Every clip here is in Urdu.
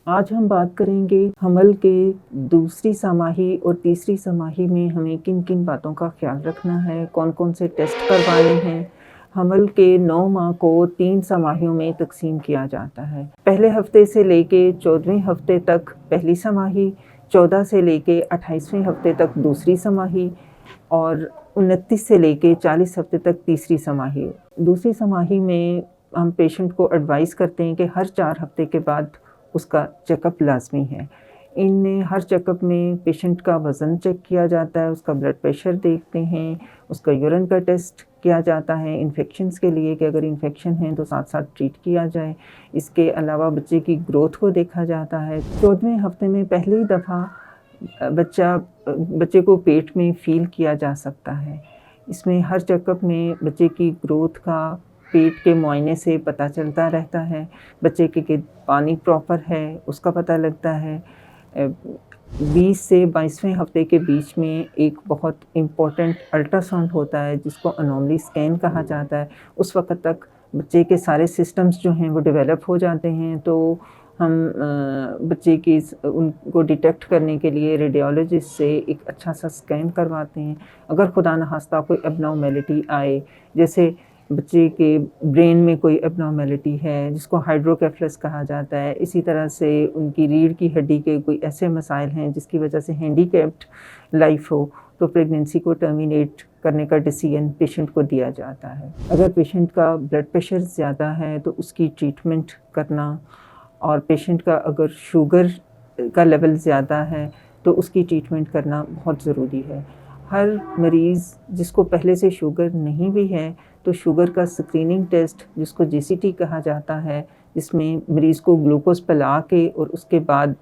آج ہم بات کریں گے حمل کے دوسری سماہی اور تیسری سماہی میں ہمیں کن کن باتوں کا خیال رکھنا ہے، کون کون سے ٹیسٹ کروانے ہیں۔ حمل کے 9 ماہ کو 3 سماہیوں میں تقسیم کیا جاتا ہے۔ پہلے ہفتے سے لے کے 14ویں ہفتے تک پہلی سماہی، 14 سے لے کے 28ویں ہفتے تک دوسری سماہی اور 29 سے لے کے 40 ہفتے تک تیسری سماہی۔ دوسری سماہی میں ہم پیشنٹ کو ایڈوائز کرتے ہیں کہ ہر 4 ہفتے کے بعد اس کا چیک اپ لازمی ہے۔ ان میں ہر چیک اپ میں پیشنٹ کا وزن چیک کیا جاتا ہے، اس کا بلڈ پریشر دیکھتے ہیں، اس کا یورین کا ٹیسٹ کیا جاتا ہے انفیکشنز کے لیے کہ اگر انفیکشن ہیں تو ساتھ ساتھ ٹریٹ کیا جائے۔ اس کے علاوہ بچے کی گروتھ کو دیکھا جاتا ہے۔ 14ویں ہفتے میں پہلی دفعہ بچے کو پیٹ میں فیل کیا جا سکتا ہے۔ اس میں ہر چیک اپ میں بچے کی گروتھ کا پیٹ کے معائنے سے پتہ چلتا رہتا ہے، بچے کے پانی پراپر ہے اس کا پتہ لگتا ہے۔ 20 سے 22ویں ہفتے کے بیچ میں ایک بہت امپورٹنٹ الٹرا ساؤنڈ ہوتا ہے جس کو انوملی اسکین کہا جاتا ہے۔ اس وقت تک بچے کے سارے سسٹمز جو ہیں وہ ڈیولپ ہو جاتے ہیں، تو ہم بچے کی ان کو ڈیٹیکٹ کرنے کے لیے ریڈیولوجسٹ سے ایک اچھا سا اسکین کرواتے ہیں۔ اگر خدا نخواستہ کوئی ابنارمیلٹی آئے، جیسے بچے کے برین میں کوئی ابنارمیلٹی ہے جس کو ہائیڈروکیفلس کہا جاتا ہے، اسی طرح سے ان کی ریڑھ کی ہڈی کے کوئی ایسے مسائل ہیں جس کی وجہ سے ہینڈی کیپڈ لائف ہو، تو پریگنینسی کو ٹرمینیٹ کرنے کا ڈیسیژن پیشنٹ کو دیا جاتا ہے۔ اگر پیشنٹ کا بلڈ پریشر زیادہ ہے تو اس کی ٹریٹمنٹ کرنا، اور پیشنٹ کا اگر شوگر کا لیول زیادہ ہے تو اس کی ٹریٹمنٹ کرنا بہت ضروری ہے۔ ہر مریض جس کو پہلے سے شوگر نہیں بھی ہے تو شوگر کا اسکریننگ ٹیسٹ جس کو GCT کہا جاتا ہے، جس میں مریض کو گلوکوز پلا کے اور اس کے بعد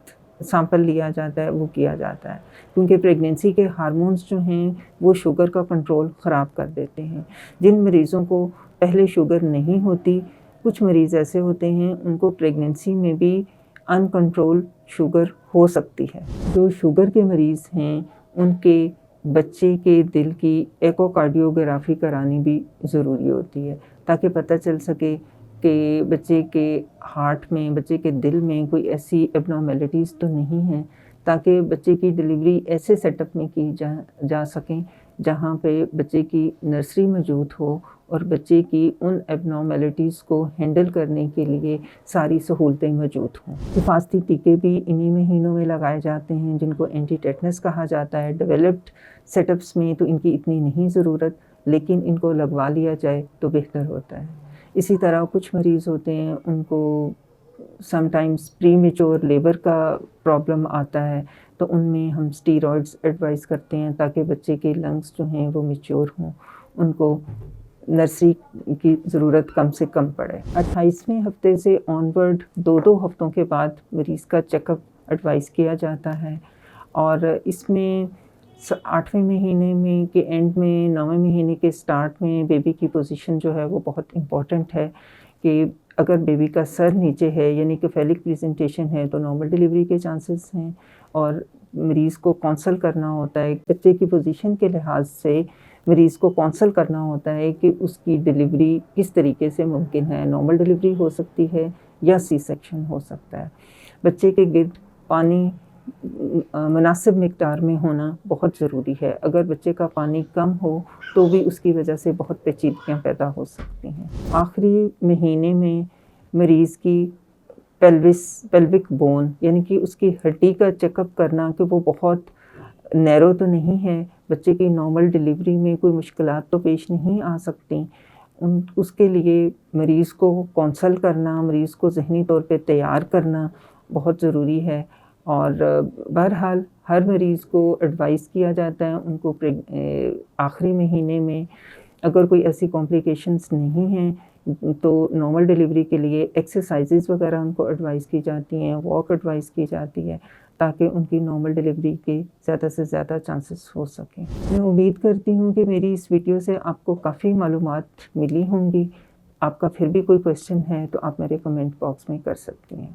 سیمپل لیا جاتا ہے، وہ کیا جاتا ہے، کیونکہ پریگنینسی کے ہارمونز جو ہیں وہ شوگر کا کنٹرول خراب کر دیتے ہیں۔ جن مریضوں کو پہلے شوگر نہیں ہوتی، کچھ مریض ایسے ہوتے ہیں ان کو پریگنینسی میں بھی ان کنٹرول شوگر ہو سکتی ہے۔ جو شوگر کے مریض ہیں ان کے بچے کے دل کی ایکو کارڈیوگرافی کرانی بھی ضروری ہوتی ہے، تاکہ پتہ چل سکے کہ بچے کے ہارٹ میں، بچے کے دل میں کوئی ایسی ابنارمیلٹیز تو نہیں ہیں، تاکہ بچے کی ڈلیوری ایسے سیٹ اپ میں کی جا سکیں جہاں پہ بچے کی نرسری موجود ہو اور بچے کی ان ایبنارمیلٹیز کو ہینڈل کرنے کے لیے ساری سہولتیں موجود ہوں۔ حفاظتی ٹیکے بھی انہی مہینوں میں لگائے جاتے ہیں جن کو اینٹی ٹیٹنس کہا جاتا ہے۔ ڈیولپڈ سیٹ اپس میں تو ان کی اتنی نہیں ضرورت، لیکن ان کو لگوا لیا جائے تو بہتر ہوتا ہے۔ اسی طرح کچھ مریض ہوتے ہیں ان کو سم ٹائمز پری میچور لیبر کا پرابلم آتا ہے، تو ان میں ہم اسٹیرائڈز ایڈوائز کرتے ہیں تاکہ بچے کے لنگز جو ہیں وہ میچور ہوں، ان کو نرسری کی ضرورت کم سے کم پڑے۔ 28ویں ہفتے سے آنورڈ 2 ہفتوں کے بعد مریض کا چیک اپ ایڈوائز کیا جاتا ہے، اور اس میں 8ویں مہینے میں کے اینڈ میں، 9ویں مہینے کے سٹارٹ میں بیبی کی پوزیشن جو ہے وہ بہت امپورٹنٹ ہے کہ اگر بیبی کا سر نیچے ہے یعنی کہ فیلک پریزنٹیشن ہے تو نارمل ڈلیوری کے چانسز ہیں، اور مریض کو کونسل کرنا ہوتا ہے بچے کی پوزیشن کے لحاظ سے، مریض کو کونسل کرنا ہوتا ہے کہ اس کی ڈلیوری کس طریقے سے ممکن ہے، نارمل ڈلیوری ہو سکتی ہے یا سی سیکشن ہو سکتا ہے۔ بچے کے گرد پانی مناسب مقدار میں ہونا بہت ضروری ہے۔ اگر بچے کا پانی کم ہو تو بھی اس کی وجہ سے بہت پیچیدگیاں پیدا ہو سکتی ہیں۔ آخری مہینے میں مریض کی پیلوک بون یعنی کہ اس کی ہڈی کا چیک اپ کرنا کہ وہ بہت نیرو تو نہیں ہے، بچے کی نارمل ڈلیوری میں کوئی مشکلات تو پیش نہیں آ سکتی، اس کے لیے مریض کو کونسل کرنا، مریض کو ذہنی طور پہ تیار کرنا بہت ضروری ہے۔ اور بہرحال ہر مریض کو ایڈوائز کیا جاتا ہے ان کو آخری مہینے میں اگر کوئی ایسی کمپلیکیشنز نہیں ہیں تو نارمل ڈلیوری کے لیے ایکسرسائزز وغیرہ ان کو ایڈوائز کی جاتی ہیں، واک ایڈوائز کی جاتی ہے، تاکہ ان کی نارمل ڈلیوری کے زیادہ سے زیادہ چانسز ہو سکیں۔ میں امید کرتی ہوں کہ میری اس ویڈیو سے آپ کو کافی معلومات ملی ہوں گی۔ آپ کا پھر بھی کوئی کویسچن ہے تو آپ میرے کمنٹ باکس میں کر سکتی ہیں۔